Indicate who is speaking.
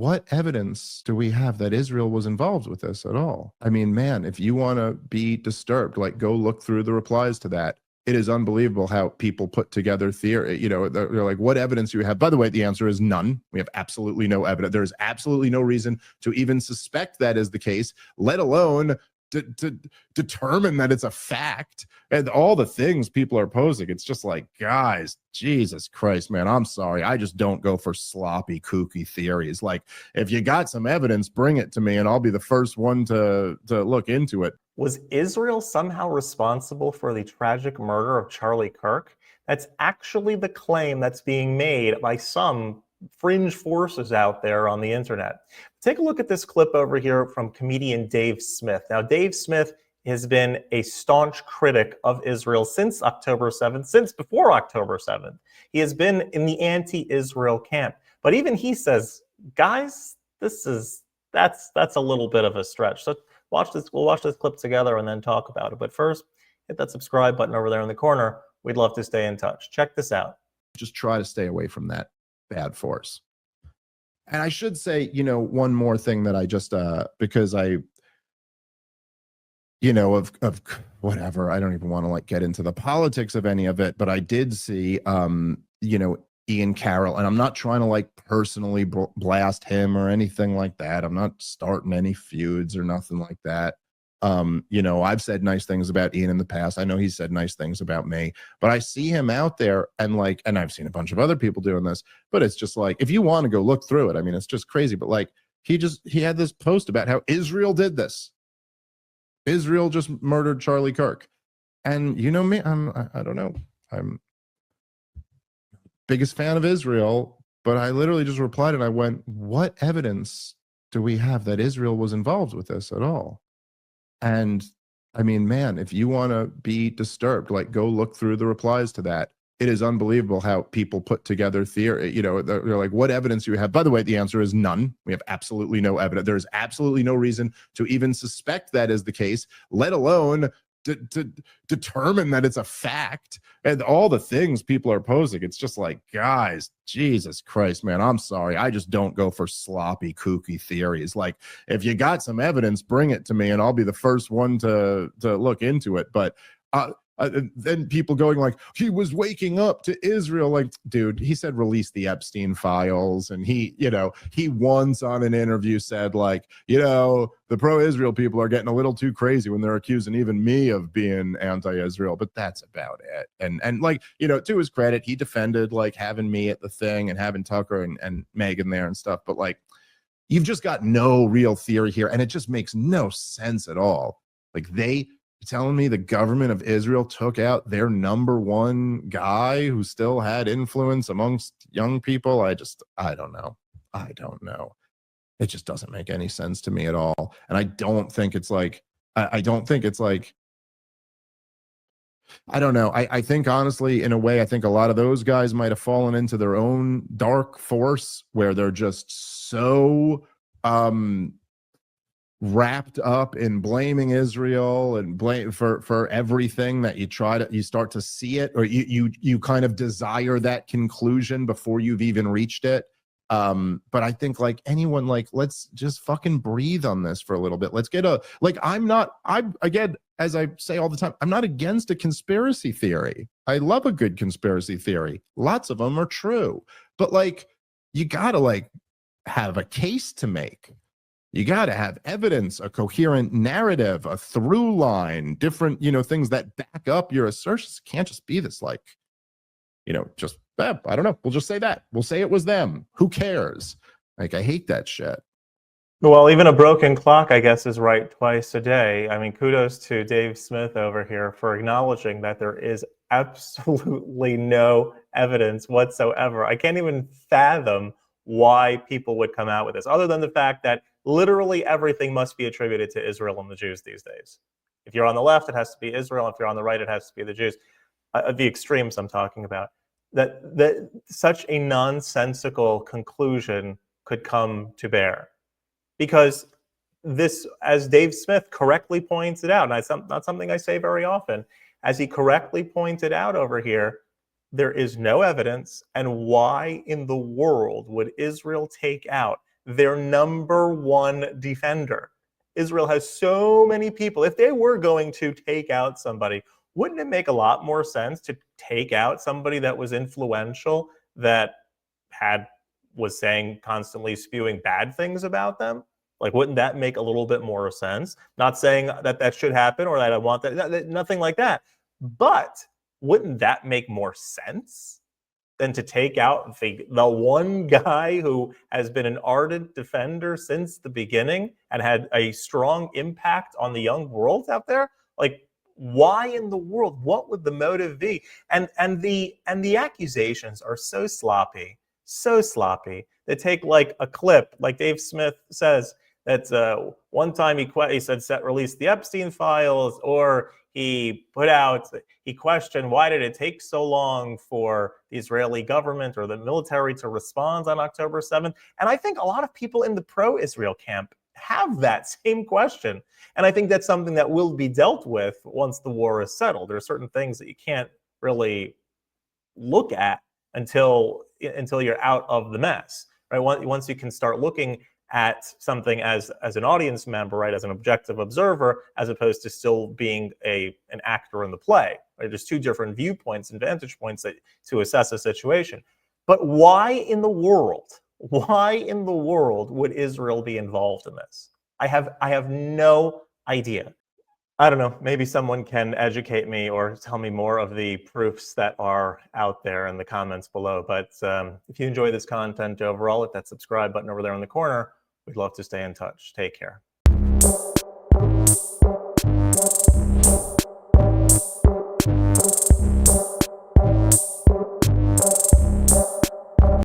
Speaker 1: what evidence do we have that Israel was involved with this at all? I mean, man, if you want to be disturbed, like go look through the replies to that. It is unbelievable how people put together theory. They're like, what evidence do you have? By the way, the answer is none. We have absolutely no evidence. There's absolutely no reason to even suspect that is the case, let alone to determine that it's a fact. And all the things people are posing, it's just like, guys, Jesus Christ, man, I'm sorry. I just don't go for sloppy, kooky theories. Like, if you got some evidence, bring it to me, and I'll be the first one to look into it.
Speaker 2: Was Israel somehow responsible for the tragic murder of Charlie Kirk? That's actually the claim that's being made by some fringe forces out there on the internet. Take a look at this clip over here from comedian Dave Smith. Now, Dave Smith has been a staunch critic of Israel since October 7th, since before October 7th. He has been in the anti-Israel camp. But even he says, guys, that's a little bit of a stretch. So we'll watch this clip together and then talk about it. But first, hit that subscribe button over there in the corner. We'd love to stay in touch. Check this out.
Speaker 1: Just try to stay away from that bad force. And I should say, one more thing that I just, because I, of whatever, I don't even want to get into the politics of any of it, but I did see, Ian Carroll, and I'm not trying to personally blast him or anything like that. I'm not starting any feuds or nothing like that. I've said nice things about Ian in the past. I know he's said nice things about me, but I see him out there and I've seen a bunch of other people doing this, but it's just if you want to go look through it, I mean, it's just crazy. But he had this post about how Israel did this. Israel just murdered Charlie Kirk. And you know me, I don't know. I'm biggest fan of Israel, but I literally just replied and I went, what evidence do we have that Israel was involved with this at all? And I mean, man, if you want to be disturbed, go look through the replies to that. It is unbelievable how people put together theory. They're like, what evidence do you have? By the way, the answer is none. We have absolutely no evidence. There's absolutely no reason to even suspect that is the case, let alone to determine that it's a fact. And all the things people are posing, it's just like, guys, Jesus Christ, man, I'm sorry. I just don't go for sloppy, kooky theories. Like, if you got some evidence, bring it to me, and I'll be the first one to look into it. But then people going he was waking up to Israel. Dude, he said release the Epstein files, and he once on an interview said the pro-Israel people are getting a little too crazy when they're accusing even me of being anti-Israel, but that's about it. And to his credit, he defended having me at the thing and having Tucker and Megan there and stuff, but you've just got no real theory here, and it just makes no sense at all. Telling me the government of Israel took out their number one guy who still had influence amongst young people. I don't know. It just doesn't make any sense to me at all. And I don't think it's I don't know. I think honestly, in a way, I think a lot of those guys might have fallen into their own dark force where they're just so, wrapped up in blaming Israel and blame for everything that you start to see it, or you kind of desire that conclusion before you've even reached it. But I think anyone, let's just fucking breathe on this for a little bit. Let's get again, as I say all the time, I'm not against a conspiracy theory. I love a good conspiracy theory. Lots of them are true, but you gotta have a case to make. You got to have evidence, a coherent narrative, a through line, different, things that back up your assertions. It can't just be this just, I don't know. We'll just say that. We'll say it was them. Who cares? I hate that shit.
Speaker 2: Well, even a broken clock, I guess, is right twice a day. I mean, kudos to Dave Smith over here for acknowledging that there is absolutely no evidence whatsoever. I can't even fathom why people would come out with this, other than the fact that literally everything must be attributed to Israel and the Jews these days. If you're on the left, it has to be Israel. If you're on the right, it has to be the Jews. The extremes I'm talking about. That such a nonsensical conclusion could come to bear. Because this, as Dave Smith correctly points it out, and it's not something I say very often, as he correctly pointed out over here, there is no evidence, and why in the world would Israel take out their #1 defender. Israel has so many people. If they were going to take out somebody, wouldn't it make a lot more sense to take out somebody that was influential, that was saying, constantly spewing bad things about them? Like, wouldn't that make a little bit more sense? Not saying that that should happen or that I want that, nothing like that. But wouldn't that make more sense than to take out the one guy who has been an ardent defender since the beginning and had a strong impact on the young world out there? Like, why in the world? What would the motive be? And the accusations are so sloppy, so sloppy. They take like a clip, like Dave Smith says, that's one time he said release the Epstein files, or he questioned, why did it take so long for the Israeli government or the military to respond on October 7th? And I think a lot of people in the pro-Israel camp have that same question. And I think that's something that will be dealt with once the war is settled. There are certain things that you can't really look at until you're out of the mess, right? Once you can start looking at something as an audience member, right, as an objective observer, as opposed to still being an actor in the play. Right? There's two different viewpoints and vantage points to assess a situation. But why in the world would Israel be involved in this? I have no idea. I don't know. Maybe someone can educate me or tell me more of the proofs that are out there in the comments below. But if you enjoy this content overall, hit that subscribe button over there in the corner. We'd love to stay in touch. Take care.